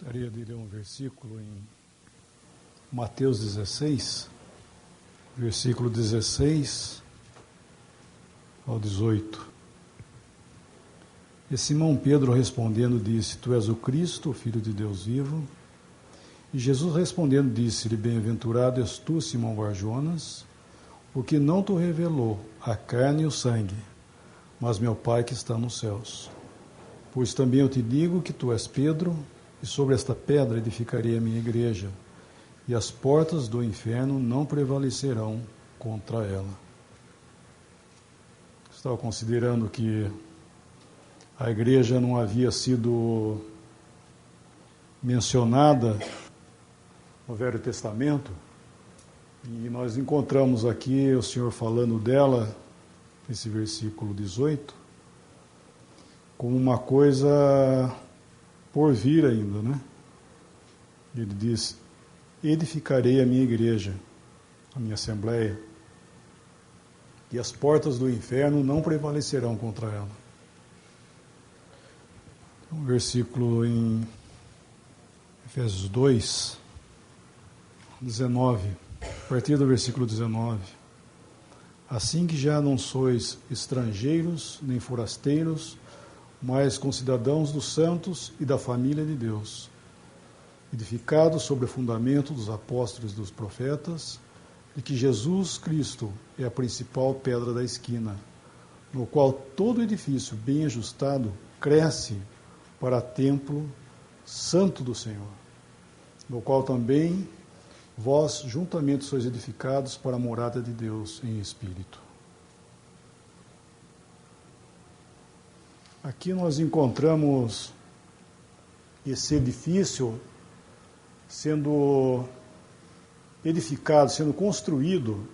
Gostaria de ler um versículo em Mateus 16, versículo 16 ao 18. E Simão Pedro respondendo disse: Tu és o Cristo, o Filho de Deus vivo. E Jesus respondendo disse-lhe: Bem-aventurado és tu, Simão Bar-Jonas, porque não te revelou a carne e o sangue, mas meu Pai que está nos céus. Pois também eu te digo que tu és Pedro, e sobre esta pedra edificarei a minha igreja, e as portas do inferno não prevalecerão contra ela. Estava considerando que a igreja não havia sido mencionada no Velho Testamento, e nós encontramos aqui o Senhor falando dela, esse versículo 18, como uma coisa por vir ainda, né? Ele diz: edificarei a minha igreja, a minha assembleia, e as portas do inferno não prevalecerão contra ela. Um versículo em Efésios 2, 19, a partir do versículo 19. Assim que já não sois estrangeiros nem forasteiros, mas concidadãos dos santos e da família de Deus, edificados sobre o fundamento dos apóstolos e dos profetas, e que Jesus Cristo é a principal pedra da esquina, no qual todo edifício bem ajustado cresce para templo santo do Senhor, no qual também vós juntamente sois edificados para a morada de Deus em Espírito. Aqui nós encontramos esse edifício sendo edificado, sendo construído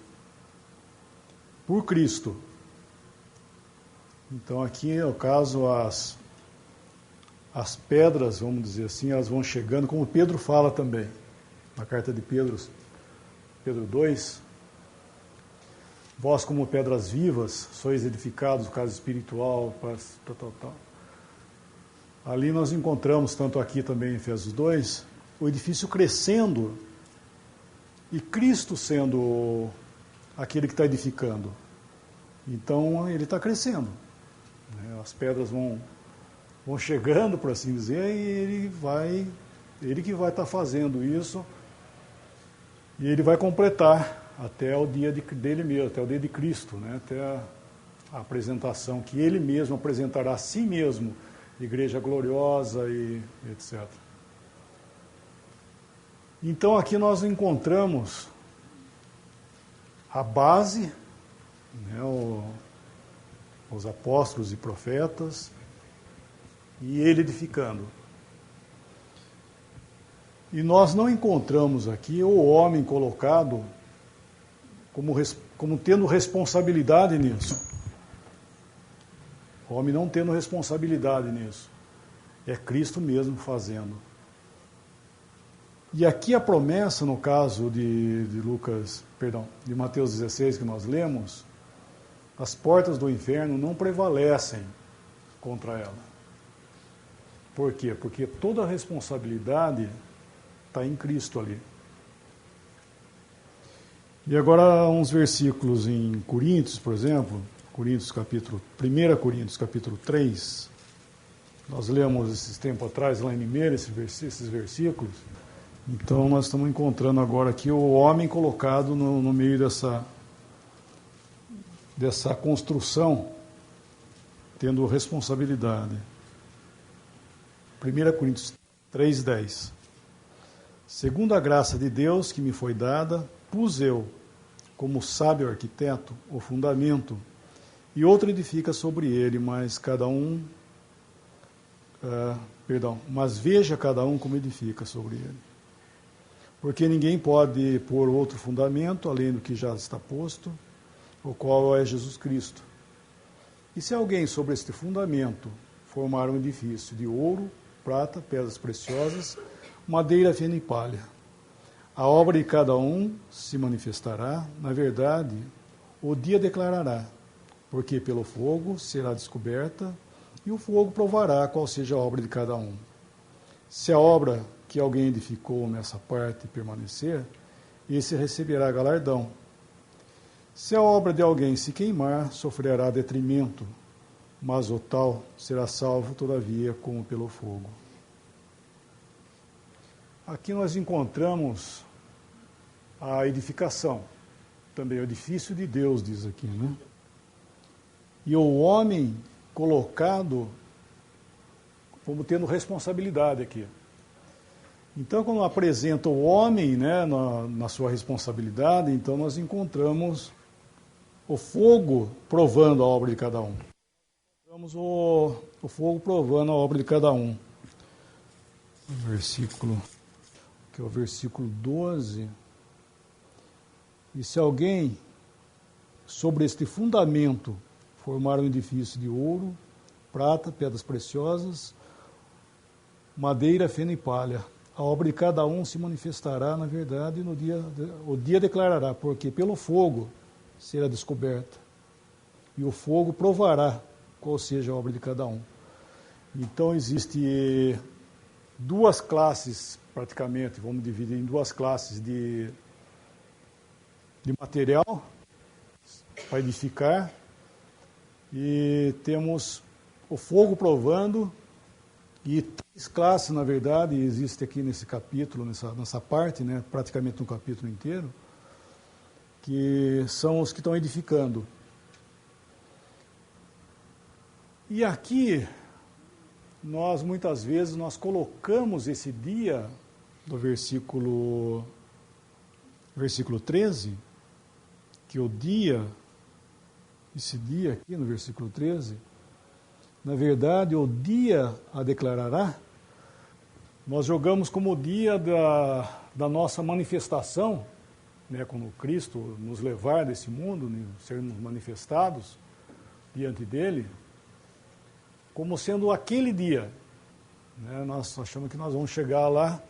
por Cristo. Então aqui, no caso, as pedras, vamos dizer assim, elas vão chegando, como Pedro fala também, na carta de Pedro 2, vós como pedras vivas, sois edificados, no caso espiritual, tal. Ali nós encontramos, tanto aqui também em Efésios 2, o edifício crescendo e Cristo sendo aquele que está edificando. Então ele está crescendo. As pedras vão chegando, por assim dizer, e ele que vai estar fazendo isso, e ele vai completar até o dia dele mesmo, até o dia de Cristo, né? Até a apresentação, que ele mesmo apresentará a si mesmo, igreja gloriosa e etc. Então aqui nós encontramos a base, né, os apóstolos e profetas, e ele edificando. E nós não encontramos aqui o homem colocado como tendo responsabilidade nisso. O homem não tendo responsabilidade nisso. É Cristo mesmo fazendo. E aqui a promessa, no caso de Mateus 16, que nós lemos, as portas do inferno não prevalecem contra ela. Por quê? Porque toda a responsabilidade está em Cristo ali. E agora uns versículos em Coríntios, por exemplo, 1 Coríntios capítulo 3, nós lemos esses tempos atrás lá em Limeira esses versículos, então nós estamos encontrando agora aqui o homem colocado no meio dessa construção, tendo responsabilidade. 1 Coríntios 3:10. Segundo a graça de Deus que me foi dada, pus eu, como sábio arquiteto, o fundamento, e outro edifica sobre ele, mas veja cada um como edifica sobre ele. Porque ninguém pode pôr outro fundamento, além do que já está posto, o qual é Jesus Cristo. E se alguém sobre este fundamento formar um edifício de ouro, prata, pedras preciosas, madeira fina e palha, a obra de cada um se manifestará, na verdade, o dia declarará, porque pelo fogo será descoberta, e o fogo provará qual seja a obra de cada um. Se a obra que alguém edificou nessa parte permanecer, esse receberá galardão. Se a obra de alguém se queimar, sofrerá detrimento, mas o tal será salvo, todavia, como pelo fogo. Aqui nós encontramos a edificação, também o edifício de Deus, diz aqui, né? E o homem colocado como tendo responsabilidade aqui. Então, quando apresenta o homem, né, na sua responsabilidade, então nós encontramos o fogo provando a obra de cada um. Encontramos o fogo provando a obra de cada um. Versículo, que é o versículo 12. E se alguém, sobre este fundamento, formar um edifício de ouro, prata, pedras preciosas, madeira, feno e palha, a obra de cada um se manifestará, na verdade, o dia declarará, porque pelo fogo será descoberta, e o fogo provará qual seja a obra de cada um. Então, existe duas classes, praticamente, vamos dividir em duas classes de material para edificar, e temos o fogo provando, e três classes, na verdade, existe aqui nesse capítulo, nessa parte, né, praticamente no capítulo inteiro, que são os que estão edificando. E aqui, muitas vezes, nós colocamos esse dia, do versículo 13, que o dia, esse dia aqui no versículo 13, na verdade, o dia a declarará, nós jogamos como o dia da nossa manifestação, né, quando Cristo nos levar desse mundo, né, sermos manifestados diante dele, como sendo aquele dia. Né, nós achamos que nós vamos chegar lá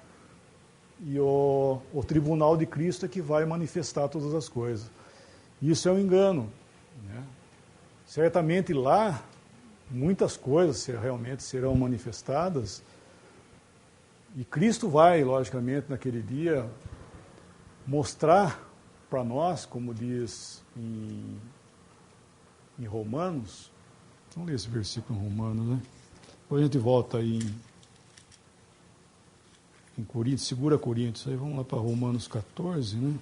e o tribunal de Cristo é que vai manifestar todas as coisas. Isso é um engano. Né? Certamente lá, muitas coisas realmente serão manifestadas, e Cristo vai, logicamente, naquele dia, mostrar para nós, como diz em Romanos. Vamos ler esse versículo em Romanos, né? Depois a gente volta aí em Coríntios, segura Coríntios, aí vamos lá para Romanos 14, né?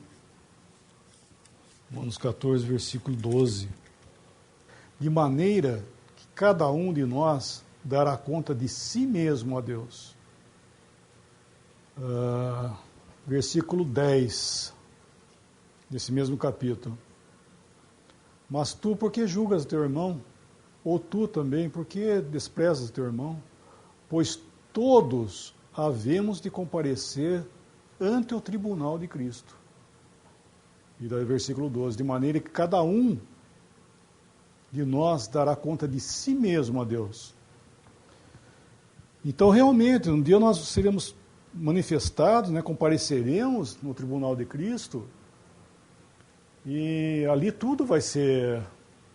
Romanos 14, versículo 12. De maneira que cada um de nós dará conta de si mesmo a Deus. Versículo 10, desse mesmo capítulo. Mas tu, por que julgas teu irmão? Ou tu também, por que desprezas teu irmão? Pois todos havemos de comparecer ante o tribunal de Cristo. E daí versículo 12, de maneira que cada um de nós dará conta de si mesmo a Deus. Então, realmente, um dia nós seremos manifestados, né, compareceremos no tribunal de Cristo, e ali tudo vai ser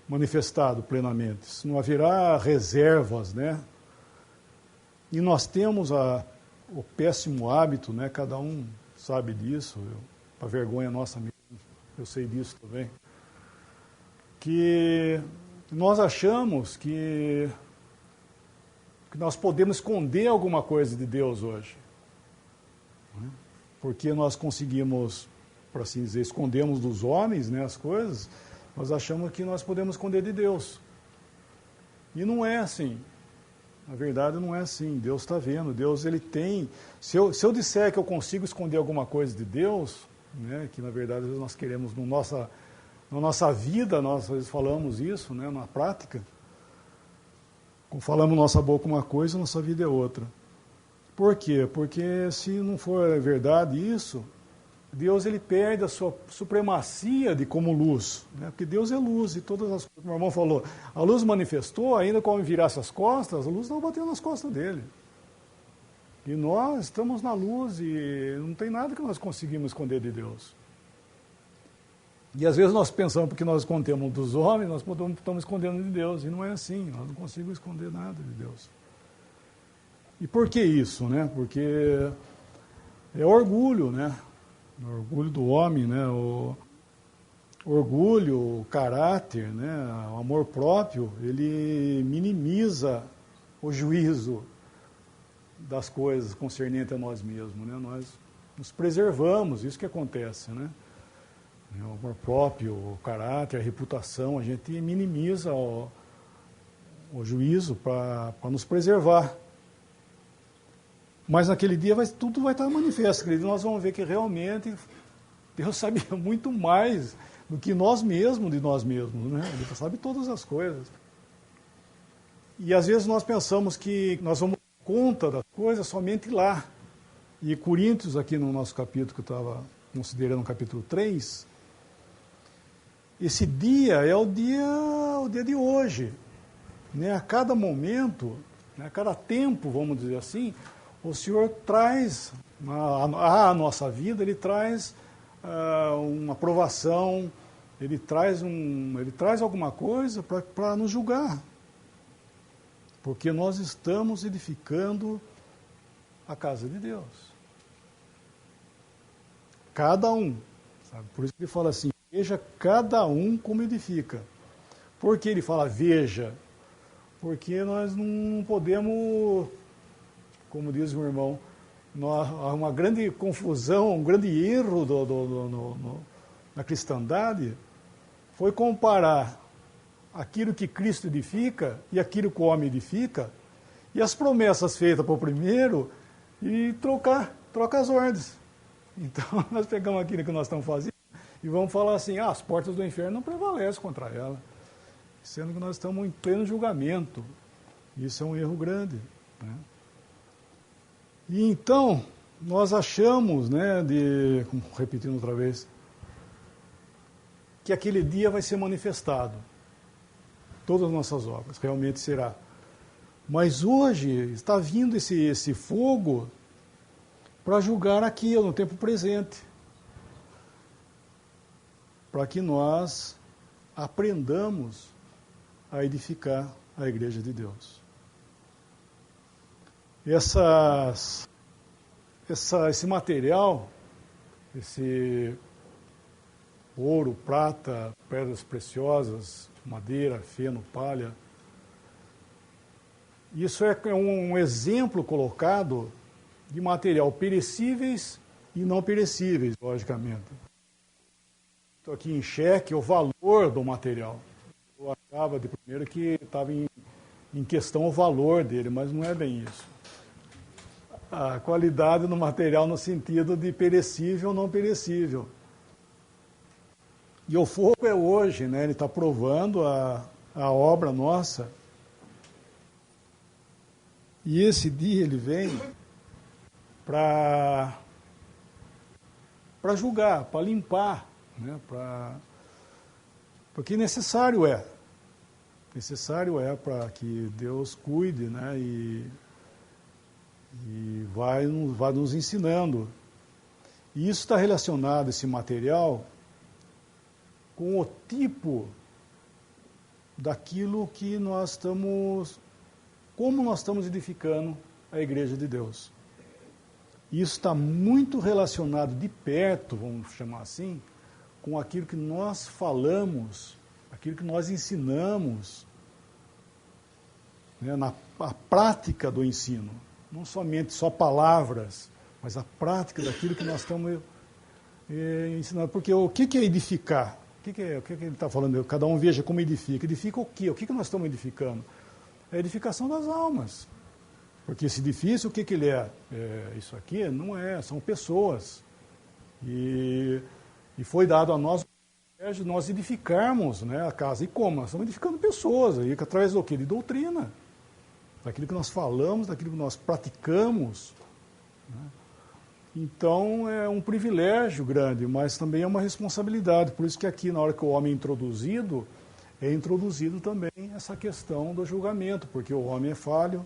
manifestado plenamente. Não haverá reservas, né? E nós temos o péssimo hábito, né? Cada um sabe disso, a vergonha nossa mesmo, eu sei disso também, que nós achamos que nós podemos esconder alguma coisa de Deus hoje. Porque nós conseguimos, por assim dizer, escondemos dos homens, né, as coisas, nós achamos que nós podemos esconder de Deus. E não é assim. Na verdade, não é assim. Deus está vendo. Deus, ele tem... Se eu disser que eu consigo esconder alguma coisa de Deus, né, que na verdade nós queremos, na nossa vida, nós às vezes falamos isso, né, na prática, falamos nossa boca uma coisa, nossa vida é outra. Por quê? Porque se não for verdade isso, Deus, ele perde a sua supremacia de como luz, né? Porque Deus é luz, e todas as coisas, como o meu irmão falou, a luz manifestou, ainda como virasse as costas, a luz não bateu nas costas dele. E nós estamos na luz e não tem nada que nós conseguimos esconder de Deus. E às vezes nós pensamos, porque nós escondemos dos homens, nós estamos escondendo de Deus, e não é assim, nós não conseguimos esconder nada de Deus. E por que isso, né? Porque é orgulho, né? O orgulho do homem, né? O orgulho, o caráter, né? O amor próprio, ele minimiza o juízo das coisas concernentes a nós mesmos, né? Nós nos preservamos, isso que acontece, né? O amor próprio, o caráter, a reputação, a gente minimiza o juízo para nos preservar. Mas naquele dia tudo vai estar manifesto, querido. Nós vamos ver que realmente Deus sabe muito mais do que nós mesmos de nós mesmos, né? Ele sabe todas as coisas. E às vezes nós pensamos que nós vamos dar conta das coisas somente lá. E Coríntios, aqui no nosso capítulo, que eu estava considerando o capítulo 3, esse dia é o dia de hoje. Né? A cada momento, né? A cada tempo, vamos dizer assim, o Senhor traz à nossa vida, Ele traz uma provação, Ele traz alguma coisa para nos julgar. Porque nós estamos edificando a casa de Deus. Cada um. Sabe? Por isso que ele fala assim, veja cada um como edifica. Por que ele fala veja? Porque nós não podemos, como diz o irmão, há uma grande confusão, um grande erro na cristandade, foi comparar aquilo que Cristo edifica e aquilo que o homem edifica, e as promessas feitas para o primeiro, e trocar as ordens. Então, nós pegamos aquilo que nós estamos fazendo e vamos falar assim, as portas do inferno não prevalecem contra ela, sendo que nós estamos em pleno julgamento. Isso é um erro grande, né? E então, nós achamos, né, repetindo outra vez, que aquele dia vai ser manifestado. Todas as nossas obras, realmente será. Mas hoje está vindo esse fogo para julgar aqui, no tempo presente. Para que nós aprendamos a edificar a Igreja de Deus. Esse material, esse ouro, prata, pedras preciosas, madeira, feno, palha, isso é um exemplo colocado de material perecíveis e não perecíveis, logicamente. Estou aqui em xeque o valor do material. Eu achava de primeiro que estava em questão o valor dele, mas não é bem isso. A qualidade do material no sentido de perecível ou não perecível. E o fogo é hoje, né? Ele está provando a obra nossa. E esse dia ele vem para julgar, para limpar, né? Porque necessário é para que Deus cuide, né? E vai nos ensinando. E isso está relacionado, esse material, com o tipo daquilo que nós estamos, como nós estamos edificando a Igreja de Deus. Isso está muito relacionado de perto, vamos chamar assim, com aquilo que nós falamos, aquilo que nós ensinamos, né, a prática do ensino. Não somente só palavras, mas a prática daquilo que nós estamos ensinando. Porque o que é edificar? O que ele está falando? Cada um veja como edifica. Edifica o quê? O que nós estamos edificando? É a edificação das almas. Porque esse edifício, o que ele é? Isso aqui não é, são pessoas. E foi dado a nós o privilégio de nós edificarmos, né, a casa. E como? Nós estamos edificando pessoas, aí, através do quê? De doutrina. Daquilo que nós falamos, daquilo que nós praticamos. Né? Então, é um privilégio grande, mas também é uma responsabilidade. Por isso que aqui, na hora que o homem é introduzido também essa questão do julgamento, porque o homem é falho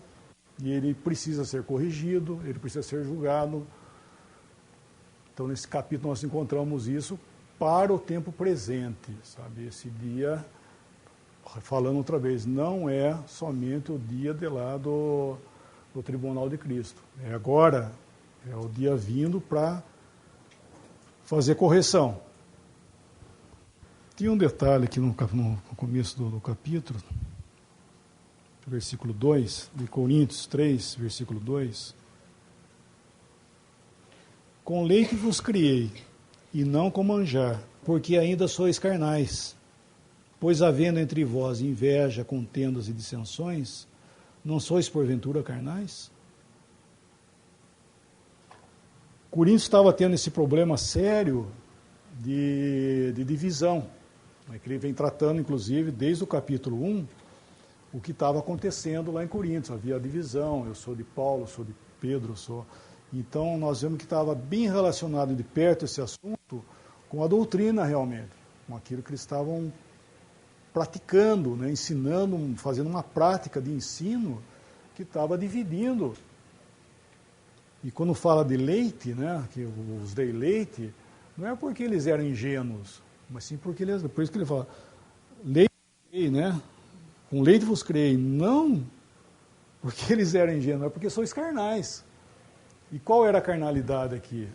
e ele precisa ser corrigido, ele precisa ser julgado. Então, nesse capítulo, nós encontramos isso para o tempo presente, sabe? Esse dia, falando outra vez, não é somente o dia de lá do Tribunal de Cristo. É agora, É o dia vindo para fazer correção. Tinha um detalhe aqui no começo do capítulo, versículo 2, de Coríntios 3, versículo 2. Com leite vos criei, e não com manjar, porque ainda sois carnais. Pois havendo entre vós inveja, contendas e dissensões, não sois porventura carnais? Coríntios estava tendo esse problema sério de divisão, né, que ele vem tratando, inclusive, desde o capítulo 1, o que estava acontecendo lá em Coríntios. Havia divisão, eu sou de Paulo, sou de Pedro, sou... Então, nós vemos que estava bem relacionado de perto esse assunto com a doutrina, realmente, com aquilo que eles estavam praticando, né, ensinando, fazendo uma prática de ensino que estava dividindo. E quando fala de leite, né, que eu os dei leite, não é porque eles eram ingênuos, mas sim porque eles, por isso que ele fala, leite, né, com leite vos criei, não porque eles eram ingênuos, é porque sois carnais. E qual era a carnalidade aqui?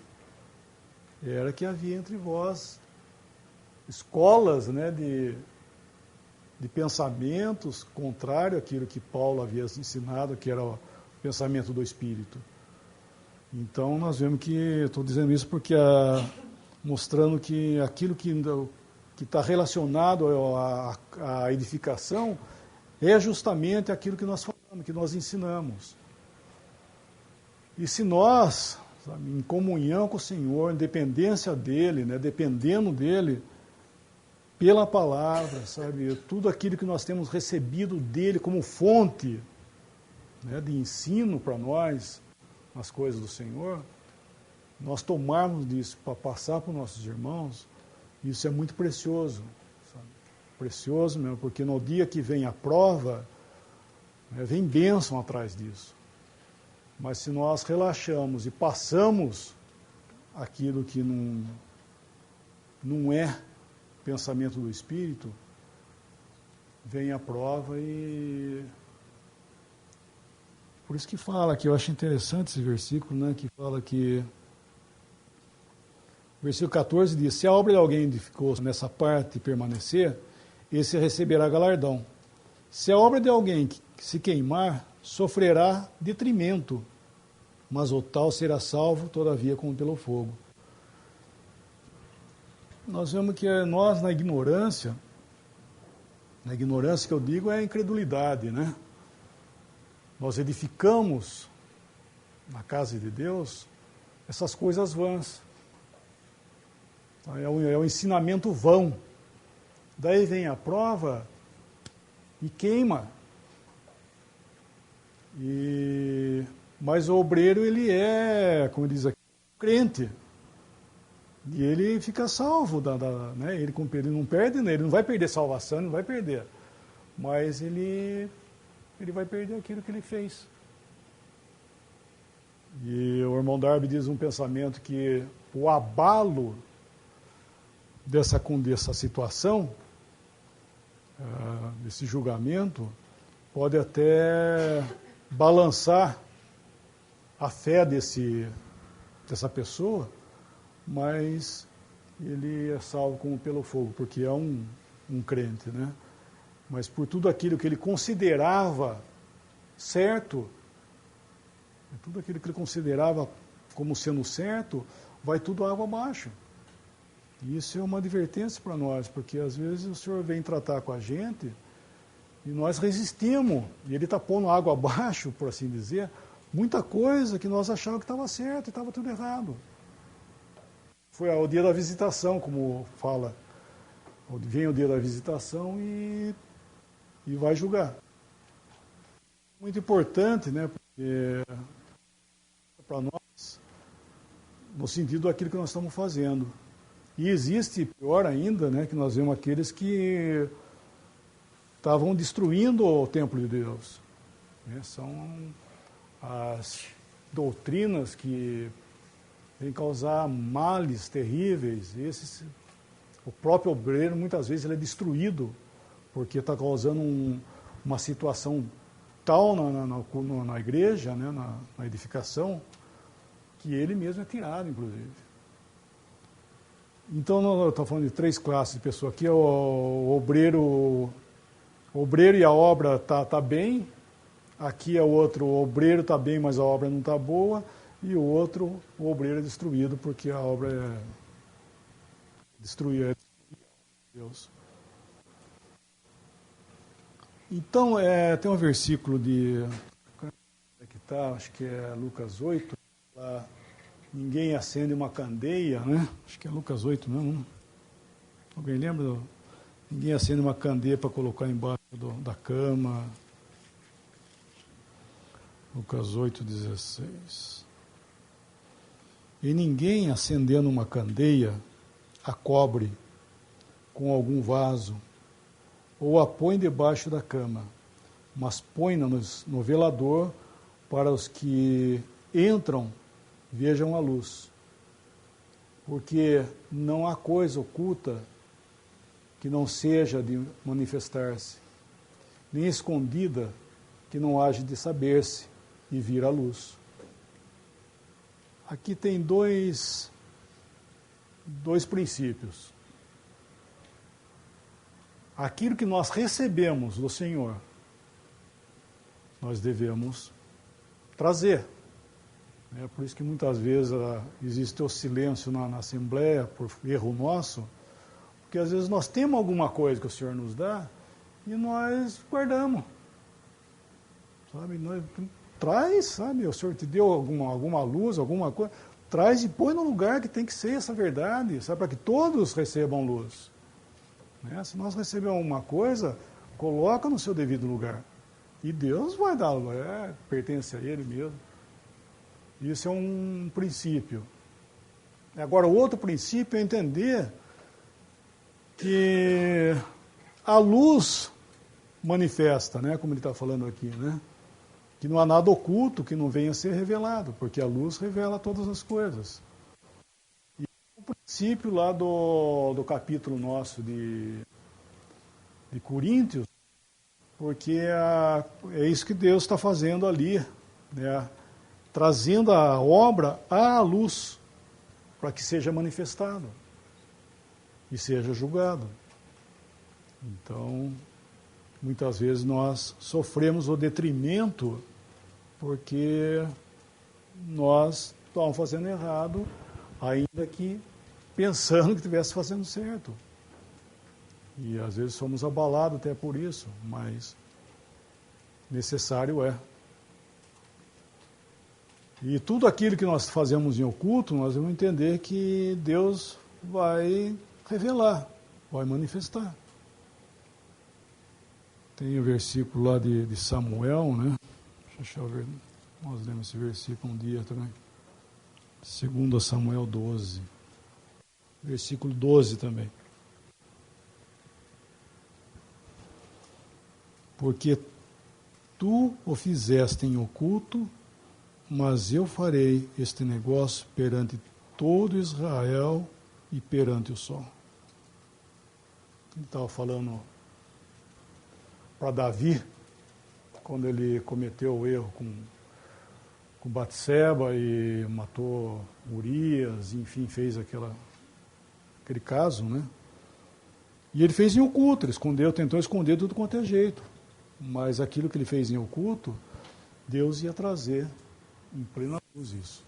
Era que havia entre vós escolas, né, de pensamentos contrários àquilo que Paulo havia ensinado, que era o pensamento do Espírito. Então, nós vemos que, estou dizendo isso porque mostrando que aquilo que está relacionado à edificação é justamente aquilo que nós falamos, que nós ensinamos. E se nós, sabe, em comunhão com o Senhor, em dependência dEle, né, dependendo dEle, pela palavra, sabe, tudo aquilo que nós temos recebido dEle como fonte, né, de ensino para nós, as coisas do Senhor, nós tomarmos disso para passar para os nossos irmãos, isso é muito precioso, sabe? Precioso mesmo, porque no dia que vem a prova, né, vem bênção atrás disso. Mas se nós relaxamos e passamos aquilo que não é pensamento do Espírito, vem a prova e... Por isso que fala que eu acho interessante esse versículo, né, que fala que... O versículo 14 diz, se a obra de alguém ficou nessa parte permanecer, esse receberá galardão. Se a obra de alguém que se queimar, sofrerá detrimento, mas o tal será salvo, todavia, como pelo fogo. Nós vemos que nós, na ignorância que eu digo é a incredulidade, né? Nós edificamos na casa de Deus essas coisas vãs. É o ensinamento vão. Daí vem a prova e queima. Mas o obreiro, ele é, como diz aqui, crente. E ele fica salvo, né? Ele não perde, né? Ele não vai perder salvação, ele não vai perder. Mas ele vai perder aquilo que ele fez. E o irmão Darby diz um pensamento que o abalo dessa situação, desse julgamento, pode até balançar a fé dessa pessoa, mas ele é salvo como pelo fogo, porque é um crente, né? Mas por tudo aquilo que ele considerava certo, tudo aquilo que ele considerava como sendo certo, vai tudo água abaixo. E isso é uma advertência para nós, porque às vezes o Senhor vem tratar com a gente e nós resistimos, e Ele está pondo água abaixo, por assim dizer, muita coisa que nós achávamos que estava certo e estava tudo errado. Foi o dia da visitação, como fala. Vem o dia da visitação e vai julgar. Muito importante, né? Porque para nós, no sentido daquilo que nós estamos fazendo. E existe, pior ainda, né, que nós vemos aqueles que estavam destruindo o templo de Deus. Né? São as doutrinas que vêm causar males terríveis. O próprio obreiro, muitas vezes, ele é destruído porque está causando uma situação tal na igreja, né, na edificação, que ele mesmo é tirado, inclusive. Então, eu estou falando de 3 classes de pessoa aqui, o obreiro e a obra tá bem, aqui é o outro, o obreiro está bem, mas a obra não está boa, e o outro, o obreiro é destruído, porque a obra é destruída. Deus. Então, tem um versículo de... que tá, acho que é Lucas 8, lá, ninguém acende uma candeia, né? Acho que é Lucas 8 mesmo. Alguém lembra? Ninguém acende uma candeia para colocar embaixo da cama. Lucas 8,16. E ninguém acendendo uma candeia a cobre com algum vaso ou a põe debaixo da cama, mas põe-na no velador para os que entram vejam a luz. Porque não há coisa oculta que não seja de manifestar-se, nem escondida que não haja de saber-se e vir à luz. Aqui tem dois princípios. Aquilo que nós recebemos do Senhor, nós devemos trazer. É por isso que muitas vezes existe o silêncio na Assembleia, por erro nosso, porque às vezes nós temos alguma coisa que o Senhor nos dá e nós guardamos. Sabe? Traz, sabe? O Senhor te deu alguma luz, alguma coisa, traz e põe no lugar que tem que ser essa verdade, sabe? Para que todos recebam luz. Né? Se nós recebemos alguma coisa, coloca no seu devido lugar. E Deus vai dar, pertence a Ele mesmo. Isso é um princípio. Agora, o outro princípio é entender que a luz manifesta, né, como ele está falando aqui, né, que não há nada oculto que não venha a ser revelado, porque a luz revela todas as coisas. E o princípio lá do capítulo nosso de Coríntios, porque é isso que Deus está fazendo ali, né, trazendo a obra à luz, para que seja manifestado e seja julgado. Então, muitas vezes nós sofremos o detrimento porque nós estávamos fazendo errado, ainda que pensando que estivesse fazendo certo. E às vezes somos abalados até por isso, mas necessário é. E tudo aquilo que nós fazemos em oculto, nós vamos entender que Deus vai revelar, vai manifestar. Tem o versículo lá de Samuel, né? Deixa eu ver, nós lemos esse versículo um dia também. 2 Samuel 12. Versículo 12 também. Porque tu o fizeste em oculto, mas eu farei este negócio perante todo Israel e perante o sol. Ele estava falando para Davi, quando ele cometeu o erro com Batseba e matou Urias, enfim, fez aquele caso, né? E ele fez em oculto, ele tentou esconder tudo quanto é jeito. Mas aquilo que ele fez em oculto, Deus ia trazer em plena luz isso.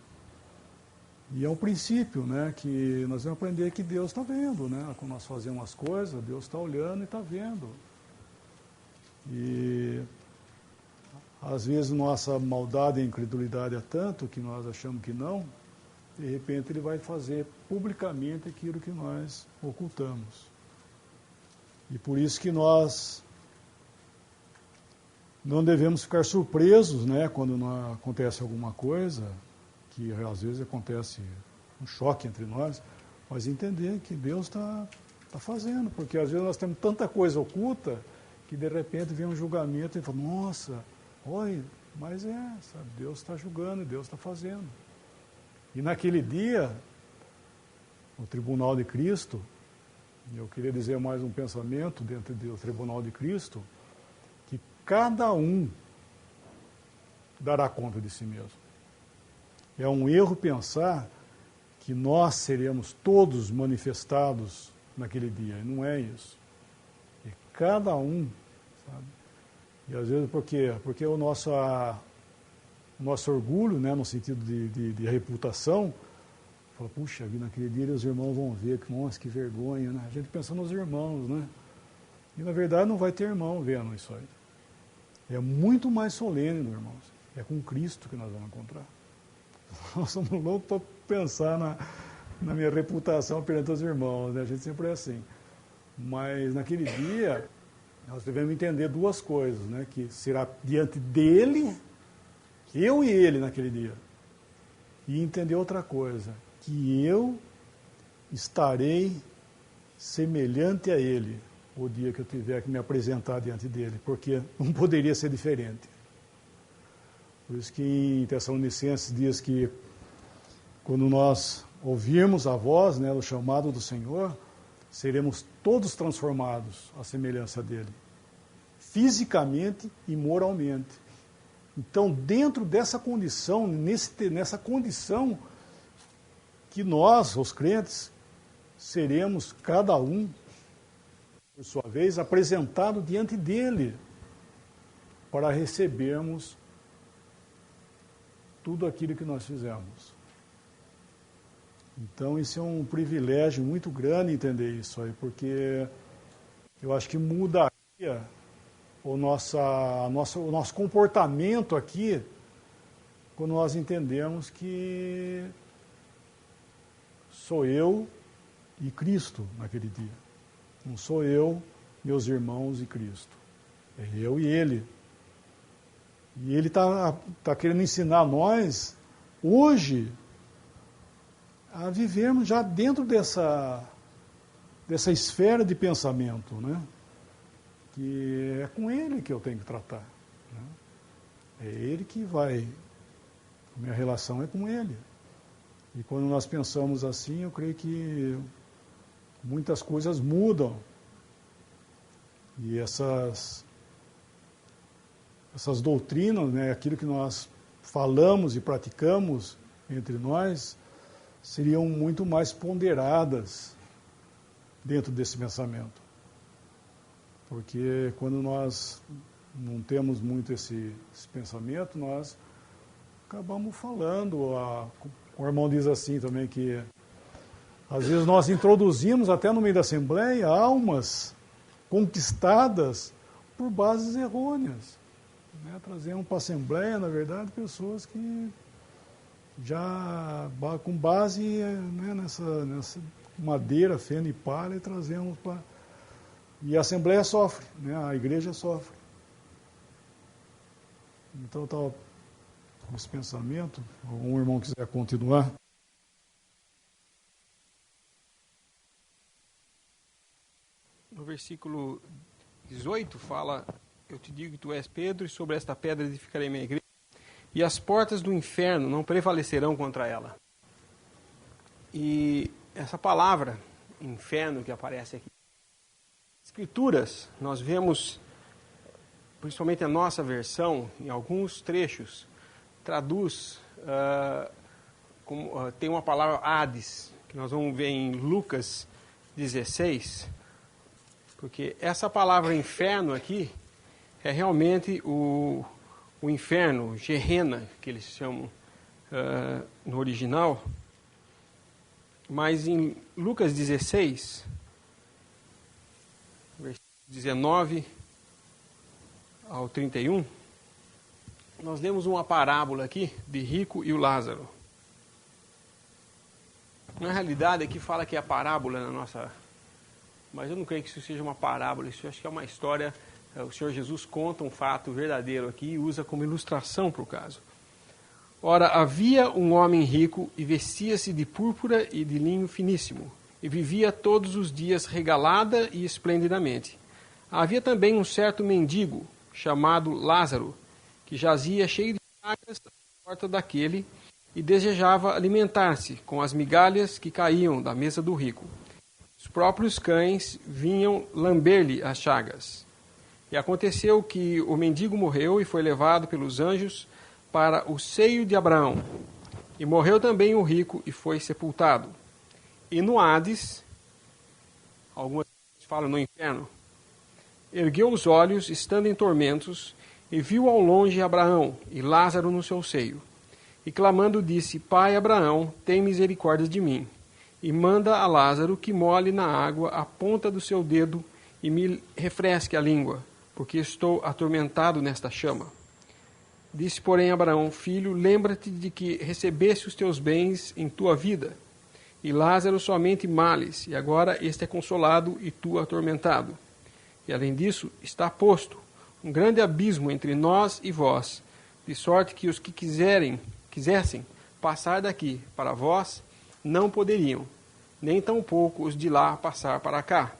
E é um princípio, né, que nós vamos aprender que Deus está vendo, né? Quando nós fazemos as coisas, Deus está olhando e está vendo. E às vezes nossa maldade e incredulidade é tanto que nós achamos que não, de repente Ele vai fazer publicamente aquilo que nós ocultamos. E por isso que nós não devemos ficar surpresos, né, quando não acontece alguma coisa, que às vezes acontece um choque entre nós, mas entender que Deus está fazendo, porque às vezes nós temos tanta coisa oculta que de repente vem um julgamento e fala, nossa, olha, mas sabe, Deus está julgando e Deus está fazendo. E naquele dia, no tribunal de Cristo, eu queria dizer mais um pensamento dentro do tribunal de Cristo, cada um dará conta de si mesmo. É um erro pensar que nós seremos todos manifestados naquele dia. Não é isso. É cada um, sabe? E às vezes por quê? Porque o nosso orgulho, né, no sentido de reputação, fala, puxa vida, naquele dia os irmãos vão ver, nossa, que vergonha, né? A gente pensa nos irmãos, né? E na verdade não vai ter irmão vendo isso aí. É muito mais solene, meus irmãos. É com Cristo que nós vamos encontrar. Nós somos loucos para pensar na minha reputação perante os irmãos, né? A gente sempre é assim. Mas naquele dia, nós devemos entender duas coisas, né? Que será diante dele, eu e ele naquele dia. E entender outra coisa, que eu estarei semelhante a ele o dia que eu tiver que me apresentar diante dele, porque não poderia ser diferente. Por isso que em Tessalonicenses diz que quando nós ouvirmos a voz, né, o chamado do Senhor, seremos todos transformados à semelhança dele, fisicamente e moralmente. Então, dentro dessa condição, nessa condição que nós, os crentes, seremos cada um, por sua vez, apresentado diante dele para recebermos tudo aquilo que nós fizemos. Então, isso é um privilégio muito grande entender isso aí, porque eu acho que mudaria o nosso comportamento aqui quando nós entendemos que sou eu e Cristo naquele dia. Não sou eu, meus irmãos e Cristo. É eu e Ele. E Ele está querendo ensinar a nós, hoje, a vivermos já dentro dessa esfera de pensamento, né? Que é com Ele que eu tenho que tratar. Né? É Ele que vai. A minha relação é com Ele. E quando nós pensamos assim, eu creio que muitas coisas mudam. E essas doutrinas, né, aquilo que nós falamos e praticamos entre nós, seriam muito mais ponderadas dentro desse pensamento. Porque quando nós não temos muito esse pensamento, nós acabamos falando. O irmão diz assim também que às vezes nós introduzimos até no meio da Assembleia almas conquistadas por bases errôneas. Né? Trazemos para a Assembleia, na verdade, pessoas que já com base, né, nessa madeira, feno e palha, e trazemos para... E a Assembleia sofre, né? A igreja sofre. Então, estava com esse pensamento. Algum irmão quiser continuar? No versículo 18 fala, eu te digo que tu és Pedro, e sobre esta pedra edificarei minha igreja, e as portas do inferno não prevalecerão contra ela. E essa palavra, inferno, que aparece aqui, Escrituras, nós vemos, principalmente a nossa versão, em alguns trechos, traduz, tem uma palavra Hades, que nós vamos ver em Lucas 16, porque essa palavra inferno aqui é realmente o inferno, Gehenna, que eles chamam no original. Mas em Lucas 16, versículo 19 ao 31, nós lemos uma parábola aqui de rico e o Lázaro. Na realidade, aqui fala que é a parábola na nossa... Mas eu não creio que isso seja uma parábola, isso eu acho que é uma história. O Senhor Jesus conta um fato verdadeiro aqui e usa como ilustração para o caso. Ora, havia um homem rico e vestia-se de púrpura e de linho finíssimo, e vivia todos os dias regalada e esplendidamente. Havia também um certo mendigo, chamado Lázaro, que jazia cheio de chagas à porta daquele e desejava alimentar-se com as migalhas que caíam da mesa do rico. Os próprios cães vinham lamber-lhe as chagas. E aconteceu que o mendigo morreu e foi levado pelos anjos para o seio de Abraão. E morreu também o rico e foi sepultado. E no Hades, algumas falam no inferno, ergueu os olhos, estando em tormentos, e viu ao longe Abraão e Lázaro no seu seio. E clamando disse, Pai Abraão, tem misericórdia de mim, e manda a Lázaro que molhe na água a ponta do seu dedo e me refresque a língua, porque estou atormentado nesta chama. Disse, porém, Abraão, filho, lembra-te de que recebeste os teus bens em tua vida, e Lázaro somente males, e agora este é consolado e tu atormentado. E além disso, está posto um grande abismo entre nós e vós, de sorte que os que quisessem passar daqui para vós, não poderiam, nem tampouco os de lá passar para cá.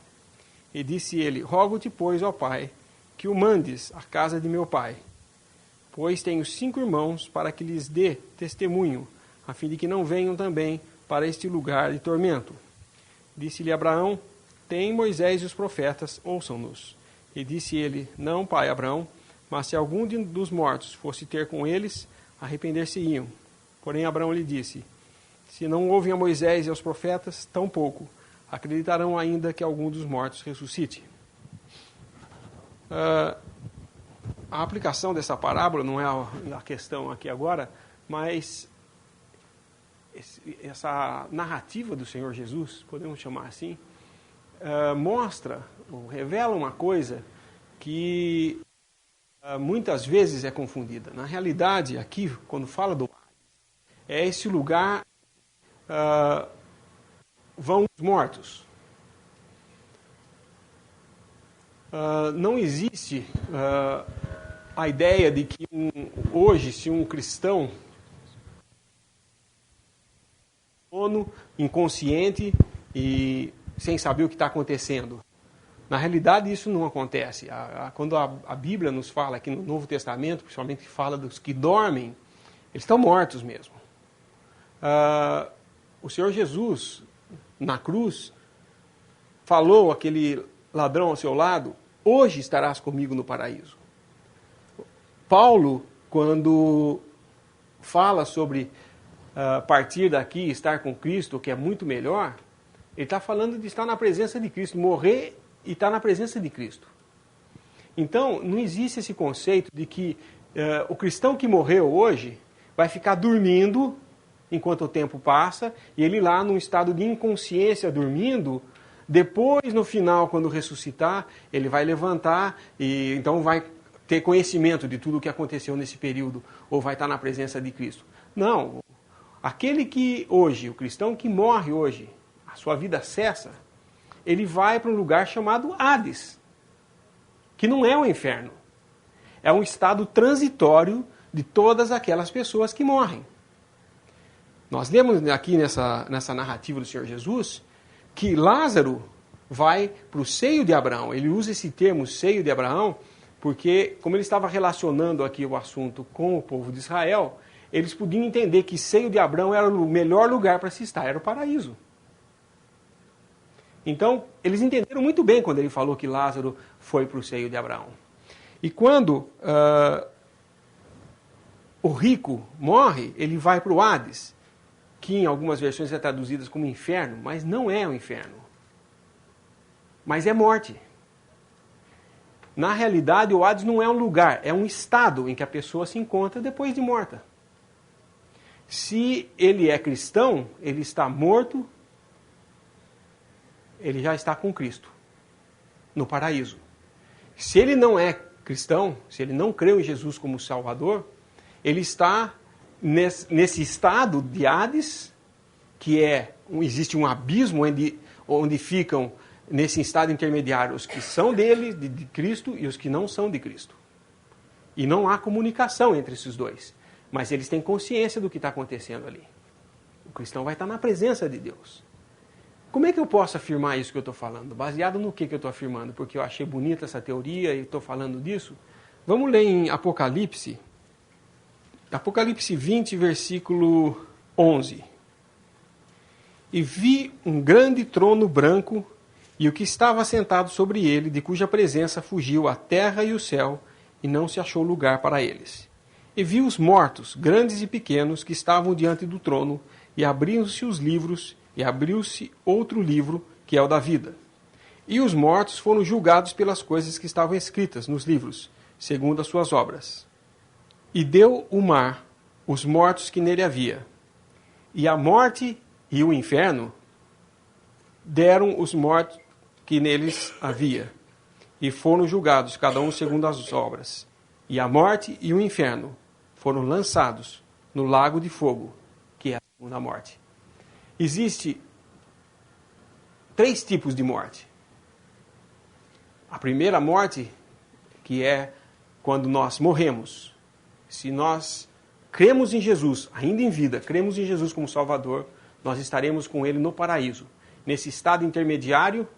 E disse ele, rogo-te, pois, ó Pai, que o mandes à casa de meu pai, pois tenho 5 irmãos, para que lhes dê testemunho, a fim de que não venham também para este lugar de tormento. Disse-lhe Abraão, tem Moisés e os profetas, ouçam-nos. E disse ele, não, pai Abraão, mas se algum dos mortos fosse ter com eles, arrepender-se-iam. Porém Abraão lhe disse, se não ouvem a Moisés e aos profetas, tampouco acreditarão ainda que algum dos mortos ressuscite. A aplicação dessa parábola não é a questão aqui agora, mas essa narrativa do Senhor Jesus, podemos chamar assim, mostra, ou revela uma coisa que muitas vezes é confundida. Na realidade, aqui, quando fala do é esse lugar vão os mortos. Não existe a ideia de que hoje, se um cristão inconsciente e sem saber o que está acontecendo. Na realidade, isso não acontece. Quando a Bíblia nos fala aqui no Novo Testamento, principalmente fala dos que dormem, eles estão mortos mesmo. O Senhor Jesus, na cruz, falou àquele ladrão ao seu lado, hoje estarás comigo no paraíso. Paulo, quando fala sobre partir daqui e estar com Cristo, que é muito melhor, ele está falando de estar na presença de Cristo, morrer e estar na presença de Cristo. Então, não existe esse conceito de que o cristão que morreu hoje vai ficar dormindo enquanto o tempo passa, e ele lá num estado de inconsciência, dormindo, depois, no final, quando ressuscitar, ele vai levantar e então vai ter conhecimento de tudo o que aconteceu nesse período, ou vai estar na presença de Cristo. Não. Aquele que hoje, o cristão que morre hoje, a sua vida cessa, ele vai para um lugar chamado Hades, que não é o inferno. É um estado transitório de todas aquelas pessoas que morrem. Nós lemos aqui nessa narrativa do Senhor Jesus que Lázaro vai para o seio de Abraão. Ele usa esse termo, seio de Abraão, porque, como ele estava relacionando aqui o assunto com o povo de Israel, eles podiam entender que seio de Abraão era o melhor lugar para se estar, era o paraíso. Então, eles entenderam muito bem quando ele falou que Lázaro foi para o seio de Abraão. E quando o rico morre, ele vai para o Hades, que em algumas versões é traduzidas como inferno, mas não é o inferno. Mas é morte. Na realidade, o Hades não é um lugar, é um estado em que a pessoa se encontra depois de morta. Se ele é cristão, ele está morto, ele já está com Cristo, no paraíso. Se ele não é cristão, se ele não creu em Jesus como Salvador, ele está nesse estado de Hades, que existe um abismo onde ficam nesse estado intermediário os que são dele, de Cristo, e os que não são de Cristo. E não há comunicação entre esses dois. Mas eles têm consciência do que está acontecendo ali. O cristão vai estar na presença de Deus. Como é que eu posso afirmar isso que eu estou falando? Baseado no que eu estou afirmando? Porque eu achei bonita essa teoria e estou falando disso. Vamos ler em Apocalipse. Apocalipse 20, versículo 11. E vi um grande trono branco, e o que estava sentado sobre ele, de cuja presença fugiu a terra e o céu, e não se achou lugar para eles. E vi os mortos, grandes e pequenos, que estavam diante do trono, e abriram-se os livros, e abriu-se outro livro, que é o da vida. E os mortos foram julgados pelas coisas que estavam escritas nos livros, segundo as suas obras. E deu o mar os mortos que nele havia. E a morte e o inferno deram os mortos que neles havia. E foram julgados, cada um segundo as obras. E a morte e o inferno foram lançados no lago de fogo, que é a segunda morte. Existem 3 tipos de morte. A primeira morte, que é quando nós morremos. Se nós cremos em Jesus, ainda em vida, cremos em Jesus como Salvador, nós estaremos com Ele no paraíso. Nesse estado intermediário,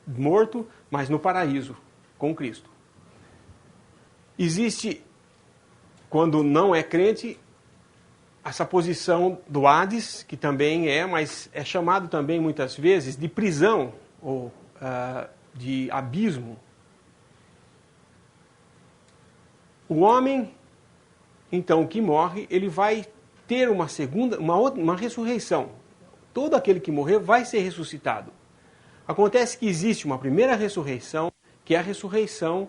morto, mas no paraíso, com Cristo. Existe, quando não é crente, essa posição do Hades, que também mas é chamado também muitas vezes de prisão, ou de abismo. O homem, então, que morre, ele vai ter uma ressurreição. Todo aquele que morrer vai ser ressuscitado. Acontece que existe uma primeira ressurreição, que é a ressurreição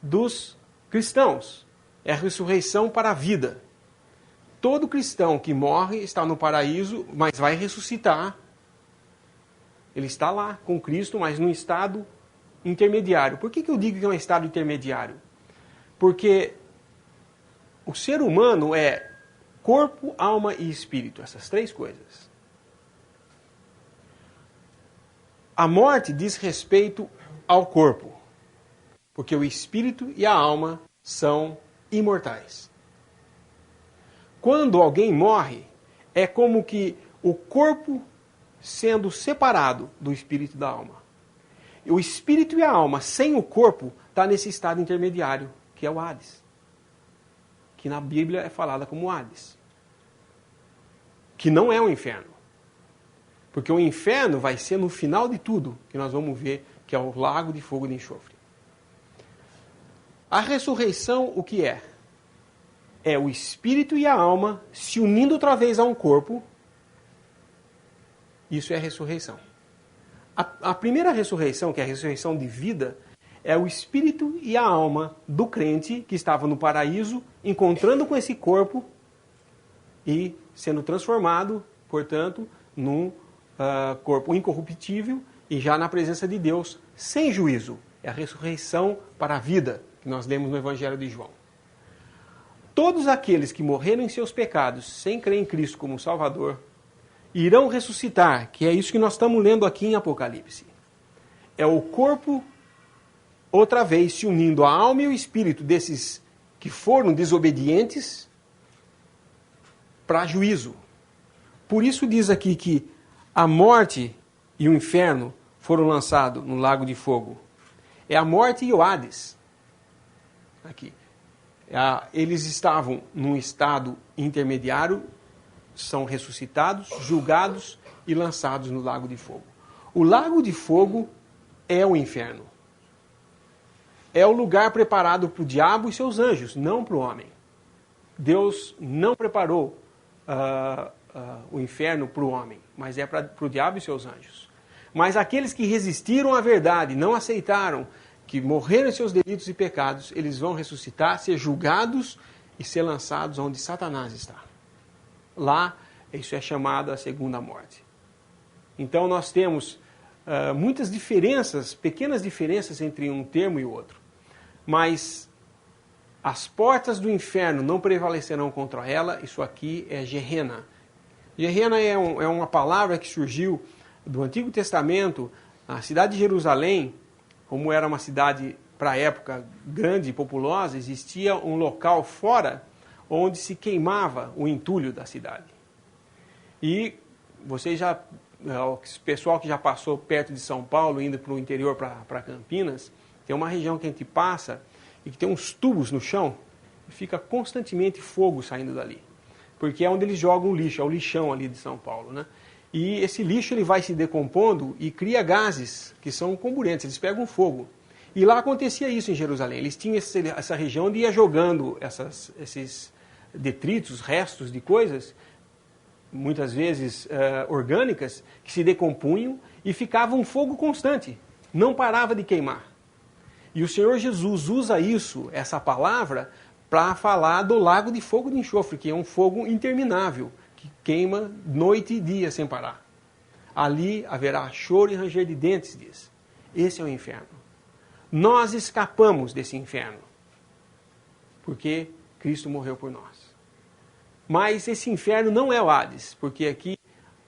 dos cristãos. É a ressurreição para a vida. Todo cristão que morre está no paraíso, mas vai ressuscitar. Ele está lá com Cristo, mas num estado intermediário. Por que eu digo que é um estado intermediário? Porque o ser humano é corpo, alma e espírito, essas 3 coisas. A morte diz respeito ao corpo, porque o espírito e a alma são imortais. Quando alguém morre, é como que o corpo sendo separado do espírito e da alma. O espírito e a alma, sem o corpo, está nesse estado intermediário, que é o Hades. Que na Bíblia é falada como Hades. Que não é o inferno. Porque o inferno vai ser no final de tudo, que nós vamos ver, que é o lago de fogo e de enxofre. A ressurreição, o que é? É o espírito e a alma se unindo outra vez a um corpo. Isso é a ressurreição. A primeira ressurreição, que é a ressurreição de vida, é o espírito e a alma do crente que estava no paraíso, encontrando com esse corpo e sendo transformado, portanto, num corpo incorruptível e já na presença de Deus, sem juízo. É a ressurreição para a vida, que nós lemos no Evangelho de João. Todos aqueles que morreram em seus pecados, sem crer em Cristo como Salvador, irão ressuscitar, que é isso que nós estamos lendo aqui em Apocalipse. É o corpo, outra vez, se unindo a alma e o espírito desses que foram desobedientes para juízo. Por isso diz aqui que a morte e o inferno foram lançados no lago de fogo. É a morte e o Hades. Aqui. Eles estavam num estado intermediário, são ressuscitados, julgados e lançados no lago de fogo. O lago de fogo é o inferno. É o lugar preparado para o diabo e seus anjos, não para o homem. Deus não preparou o inferno para o homem, mas é para o diabo e seus anjos. Mas aqueles que resistiram à verdade, não aceitaram, que morreram em seus delitos e pecados, eles vão ressuscitar, ser julgados e ser lançados onde Satanás está. Lá, isso é chamado a segunda morte. Então nós temos muitas diferenças, pequenas diferenças entre um termo e o outro. Mas as portas do inferno não prevalecerão contra ela, isso aqui é Gehenna. Gehenna é uma palavra que surgiu do Antigo Testamento. A cidade de Jerusalém, como era uma cidade, para a época, grande e populosa, existia um local fora onde se queimava o entulho da cidade. E vocês já, o pessoal que já passou perto de São Paulo, indo para o interior, para Campinas, tem uma região que a gente passa e que tem uns tubos no chão e fica constantemente fogo saindo dali. Porque é onde eles jogam o lixo, é o lixão ali de São Paulo, né? E esse lixo ele vai se decompondo e cria gases que são combuentes, eles pegam fogo. E lá acontecia isso em Jerusalém. Eles tinham essa região onde ia jogando esses detritos, restos de coisas, muitas vezes orgânicas, que se decompunham e ficava um fogo constante. Não parava de queimar. E o Senhor Jesus usa isso, essa palavra, para falar do lago de fogo de enxofre, que é um fogo interminável, que queima noite e dia sem parar. Ali haverá choro e ranger de dentes, diz. Esse é o inferno. Nós escapamos desse inferno, porque Cristo morreu por nós. Mas esse inferno não é o Hades, porque aqui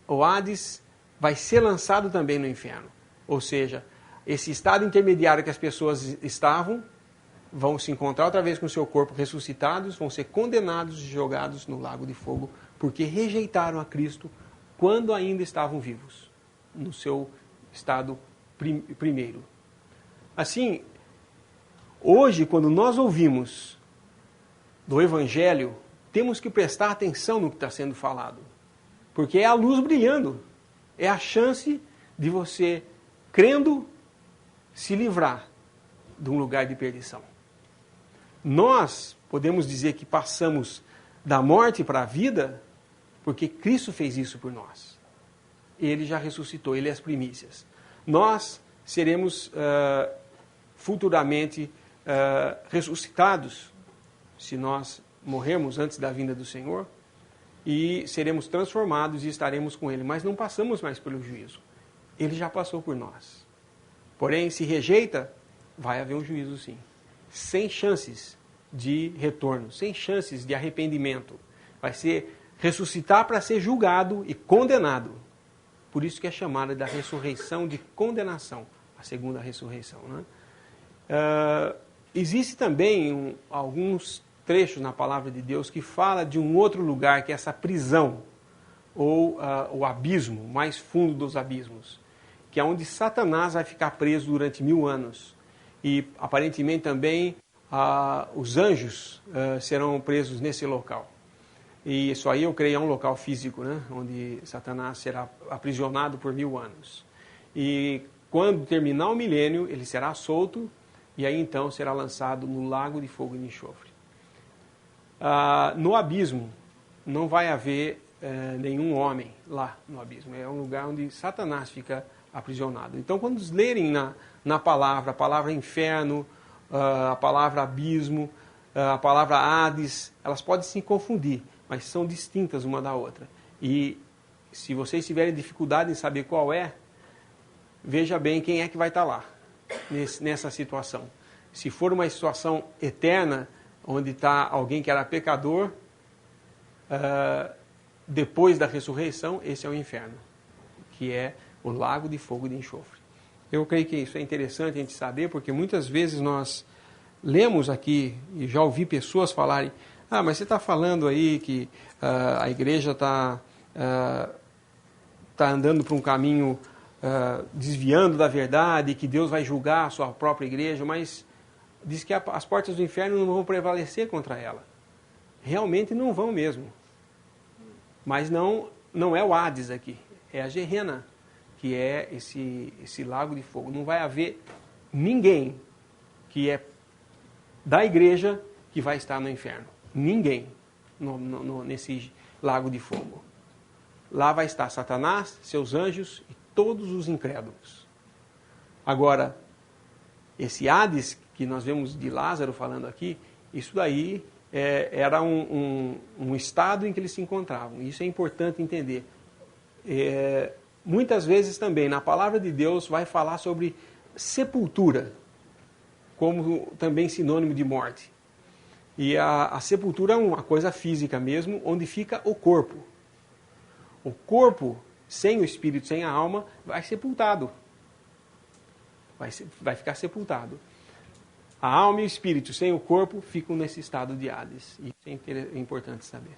o Hades vai ser lançado também no inferno. Ou seja, esse estado intermediário que as pessoas estavam, vão se encontrar outra vez com o seu corpo ressuscitados, vão ser condenados e jogados no lago de fogo, porque rejeitaram a Cristo quando ainda estavam vivos, no seu estado primeiro. Assim, hoje, quando nós ouvimos do Evangelho, temos que prestar atenção no que está sendo falado, porque é a luz brilhando, é a chance de você, crendo, se livrar de um lugar de perdição. Nós podemos dizer que passamos da morte para a vida, porque Cristo fez isso por nós. Ele já ressuscitou, Ele é as primícias. Nós seremos futuramente ressuscitados, se nós morrermos antes da vinda do Senhor, e seremos transformados e estaremos com Ele. Mas não passamos mais pelo juízo. Ele já passou por nós. Porém, se rejeita, vai haver um juízo sim. Sem chances de retorno, sem chances de arrependimento. Vai ser ressuscitar para ser julgado e condenado. Por isso que é chamada da ressurreição de condenação, a segunda ressurreição. Né? Existe também alguns trechos na palavra de Deus que fala de um outro lugar, que é essa prisão, ou o abismo, o mais fundo dos abismos, que é onde Satanás vai ficar preso durante 1000 anos. E aparentemente também os anjos serão presos nesse local. E isso aí eu creio é um local físico, né? Onde Satanás será aprisionado por 1000 anos. E quando terminar o milênio, ele será solto e aí então será lançado no lago de fogo e de enxofre. No abismo não vai haver nenhum homem lá no abismo. É um lugar onde Satanás fica aprisionado. Então, quando lerem na palavra, a palavra inferno, a palavra abismo, a palavra Hades, elas podem se confundir, mas são distintas uma da outra. E se vocês tiverem dificuldade em saber qual é, veja bem quem é que vai estar lá, nessa situação. Se for uma situação eterna, onde está alguém que era pecador, depois da ressurreição, esse é o inferno, que é o lago de fogo e de enxofre. Eu creio que isso é interessante a gente saber, porque muitas vezes nós lemos aqui, e já ouvi pessoas falarem, mas você está falando aí que a igreja está andando por um caminho desviando da verdade, que Deus vai julgar a sua própria igreja, mas diz que as portas do inferno não vão prevalecer contra ela. Realmente não vão mesmo. Mas não é o Hades aqui, é a Gehenna, que é esse lago de fogo. Não vai haver ninguém que é da igreja que vai estar no inferno. Ninguém nesse lago de fogo. Lá vai estar Satanás, seus anjos e todos os incrédulos. Agora, esse Hades que nós vemos de Lázaro falando aqui, isso daí era um estado em que eles se encontravam. Isso é importante entender. Muitas vezes também, na palavra de Deus, vai falar sobre sepultura, como também sinônimo de morte. E a sepultura é uma coisa física mesmo, onde fica o corpo. O corpo, sem o espírito, sem a alma, vai sepultado. Vai ficar sepultado. A alma e o espírito sem o corpo ficam nesse estado de Hades. Isso é importante saber.